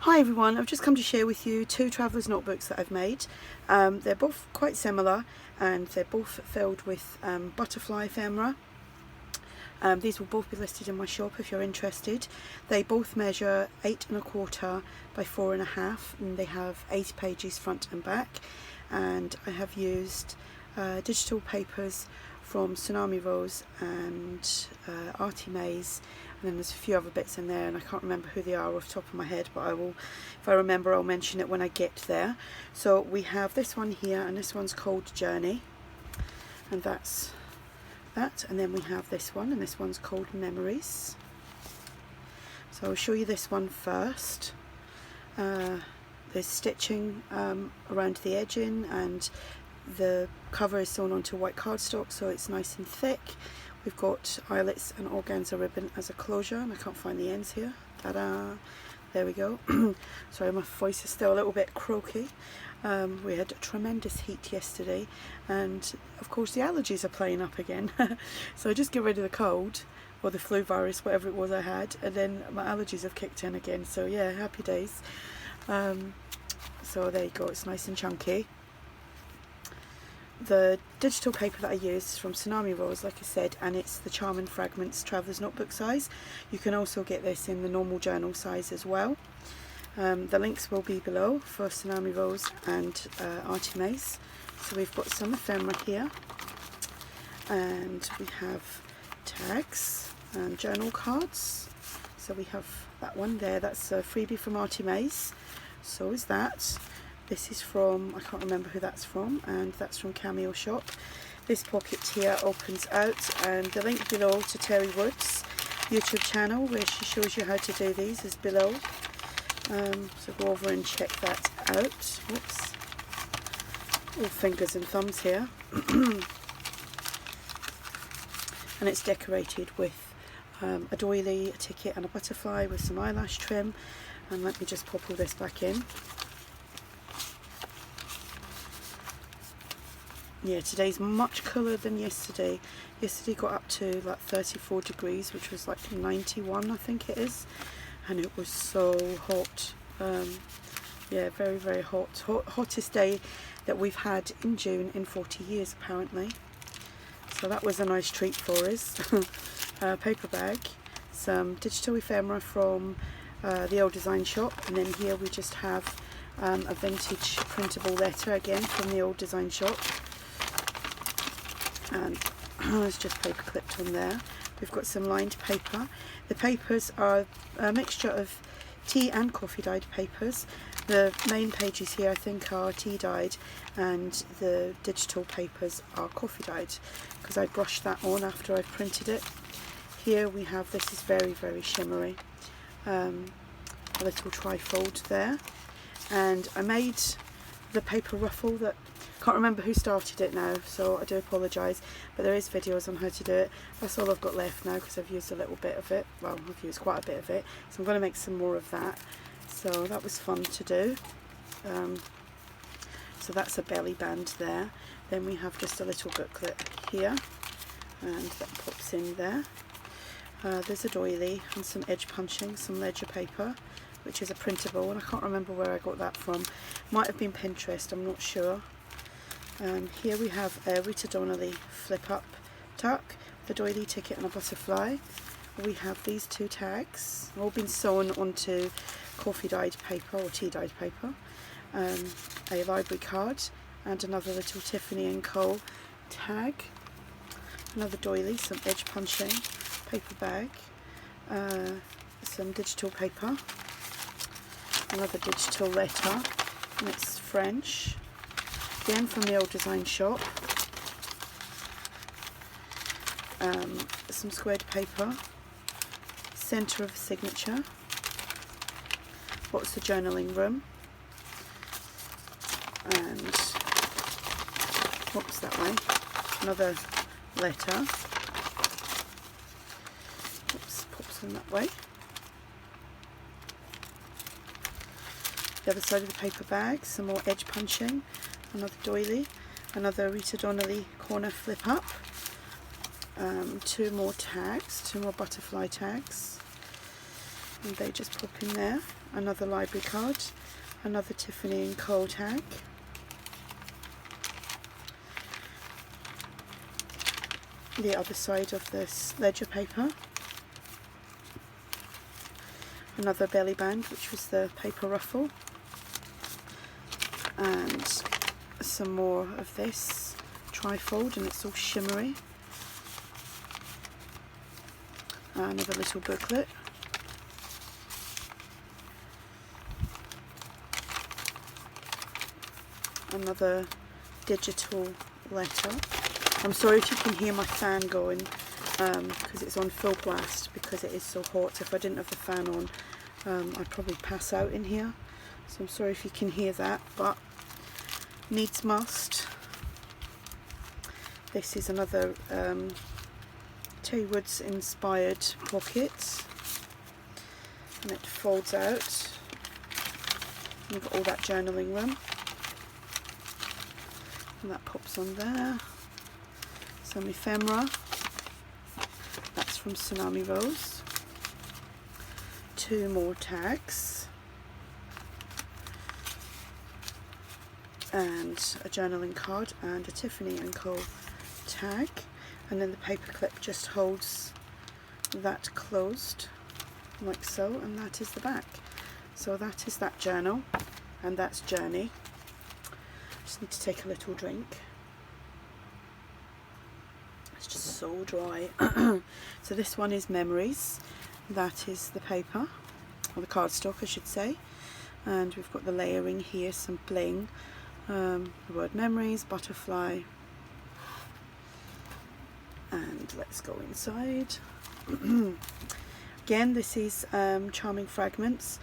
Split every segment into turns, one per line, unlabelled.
Hi everyone, I've just come to share with you two traveller's notebooks that I've made. They're both quite similar and they're both filled with butterfly ephemera. These will both be listed in my shop if you're interested. They both measure 8 1/4 by 4 1/2 and they have 80 pages front and back, and I have used digital papers from Tsunami Rose and Artie Maze, and then there's a few other bits in there and I can't remember who they are off the top of my head, but I will, if I remember, I'll mention it when I get there. So we have this one here, and this one's called Journey, and that's that, and then we have this one, and this one's called Memories. So I'll show you this one first. There's stitching around the edging, and the cover is sewn onto white cardstock, so it's nice and thick. We've got eyelets and organza ribbon as a closure, and I can't find the ends here. Ta-da! There we go. Sorry, my voice is still a little bit croaky. We had tremendous heat yesterday, and of course the allergies are playing up again. So I just get rid of the cold, or the flu virus, whatever it was I had, and then my allergies have kicked in again. So yeah, happy days. So there you go, it's nice and chunky. The digital paper that I used is from Tsunami Rose, like I said, and it's the Charming Fragments Traveller's Notebook size. You can also get this in the normal journal size as well. The links will be below for Tsunami Rose and Artie Maze. So we've got some ephemera here, and we have tags and journal cards. So we have that one there, that's a freebie from Artie Maze. So is that. This is from, I can't remember who that's from, and that's from Cameo Shop. This pocket here opens out, and the link below to Terri Wood's YouTube channel, where she shows you how to do these, is below. So go over and check that out. Whoops. All fingers and thumbs here. And it's decorated with a doily, a ticket and a butterfly with some eyelash trim. And let me just pop all this back in. Yeah, today's much cooler than yesterday. Yesterday got up to like 34 degrees, which was like 91 I think it is, and it was so hot. Yeah, very, very hot. Hottest day that we've had in June in 40 years apparently. So that was a nice treat for us. Paper bag, some digital ephemera from the Old Design Shop, and then here we just have a vintage printable letter again from the Old Design Shop. And it's just paper clipped on there. We've got some lined paper. The papers are a mixture of tea and coffee dyed papers. The main pages here I think are tea dyed, and the digital papers are coffee dyed, because I brushed that on after I printed it. Here we have, this is very, very shimmery, a little trifold there, and I made the paper ruffle that, can't remember who started it now, so I do apologise, but there is videos on how to do it. That's all I've got left now, because I've used a little bit of it. Well, I've used quite a bit of it, so I'm going to make some more of that. So that was fun to do. So that's a belly band there. Then we have just a little booklet here, and that pops in there. There's a doily and some edge punching, some ledger paper, which is a printable, and I can't remember where I got that from. Might have been Pinterest, I'm not sure. Here we have a Rita Donnelly flip up tuck, the doily, ticket and a butterfly. We have these two tags, all been sewn onto coffee dyed paper or tea dyed paper. A library card and another little Tiffany & Co tag. Another doily, some edge punching, paper bag, some digital paper, another digital letter, and it's French. Again from the Old Design Shop. Some squared paper, centre of signature. What's the journaling room? And whoops, that way. Another letter. Oops, pops in that way. The other side of the paper bag, some more edge punching. Another doily, another Rita Donnelly corner flip up, two more tags, two more butterfly tags, and they just pop in there. Another library card, another Tiffany and Co tag, the other side of this ledger paper, another belly band, which was the paper ruffle, and some more of this trifold, and it's all shimmery. Another little booklet, another digital letter. I'm sorry if you can hear my fan going, because it's on full blast because it is so hot. If I didn't have the fan on, I'd probably pass out in here, so I'm sorry if you can hear that, but needs must. This is another Terri Woods inspired pocket, and it folds out. You've got all that journaling room, and that pops on there. Some ephemera, that's from Tsunami Rose. 2 more tags, and a journaling card and a Tiffany and Co tag, and then the paper clip just holds that closed like so, and that is the back. So that is that journal, and that's Journey. Just need to take a little drink. It's just so dry. So this one is Memories. That is the paper, or the cardstock I should say, and we've got the layering here, some bling, the word Memories, butterfly, and let's go inside. Again, this is Charming Fragments,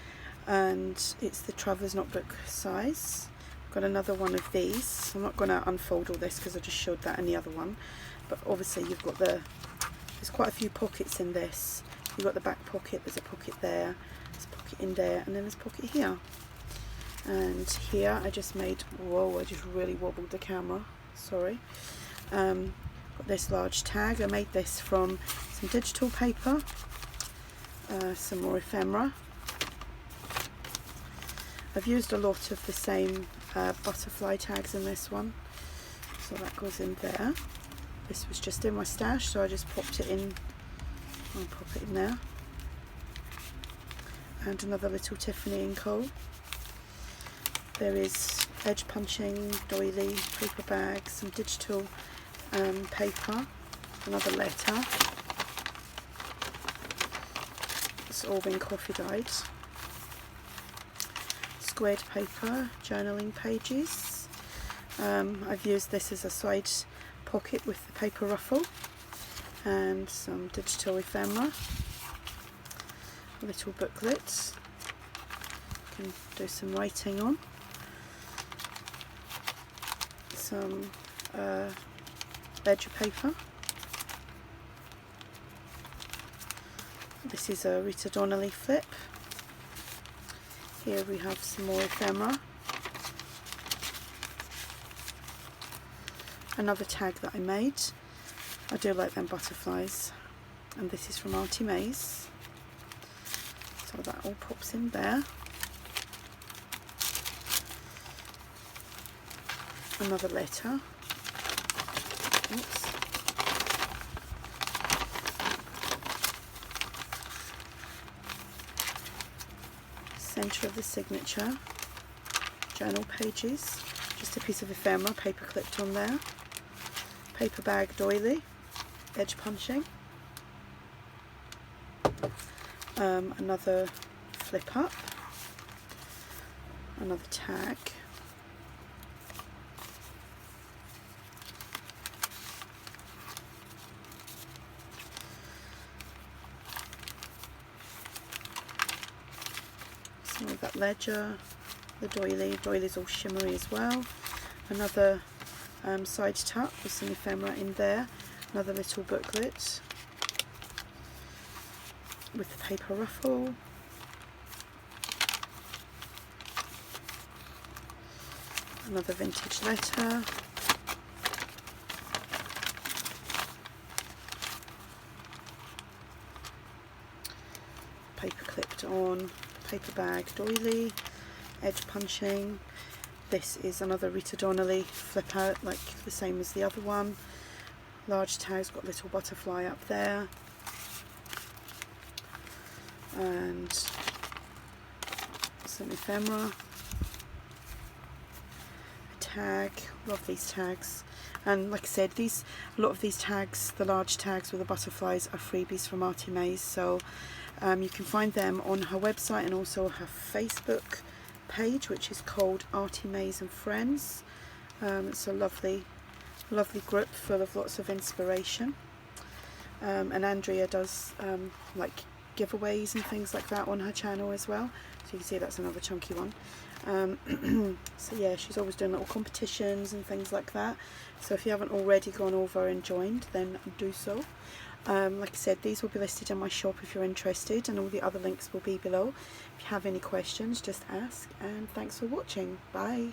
and it's the Traveller's Notebook size. I've got another one of these. I'm not going to unfold all this because I just showed that in the other one, but obviously you've got there's quite a few pockets in this. You've got the back pocket, there's a pocket there, there's a pocket in there, and then there's a pocket here. And here I just made, whoa, I just really wobbled the camera, sorry. Got this large tag. I made this from some digital paper, some more ephemera. I've used a lot of the same butterfly tags in this one, so that goes in there. This was just in my stash, so I just popped it in. I'll pop it in there. And another little Tiffany and Co. There is edge punching, doily, paper bags, some digital paper, another letter. It's all been coffee dyed. Squared paper, journaling pages. I've used this as a side pocket with the paper ruffle, and some digital ephemera, a little booklet you can do some writing on, some ledger paper. This is a Rita Donnelly flip. Here we have some more ephemera, another tag that I made. I do like them butterflies, and this is from Artie Mays, so that all pops in there. Another letter. Oops. Centre of the signature, journal pages, just a piece of ephemera, paper clipped on there, paper bag doily, edge punching, another flip up, another tag, some of that ledger, the doily's all shimmery as well, another side tuck with some ephemera in there, another little booklet with the paper ruffle, another vintage letter, paper clip ripped on paper bag doily, edge punching. This is another Rita Donnelly flip out, like the same as the other one. Large tags, got a little butterfly up there. And some ephemera. A tag, love these tags. And like I said, a lot of these tags, the large tags with the butterflies, are freebies from Artie Mays. So you can find them on her website and also her Facebook page, which is called Artie Mays and Friends. It's a lovely group full of lots of inspiration. And Andrea does like giveaways and things like that on her channel as well. So you can see that's another chunky one. So yeah, she's always doing little competitions and things like that. So if you haven't already gone over and joined, then do so. Like I said, these will be listed in my shop if you're interested, and all the other links will be below. If you have any questions, just ask, and thanks for watching. Bye.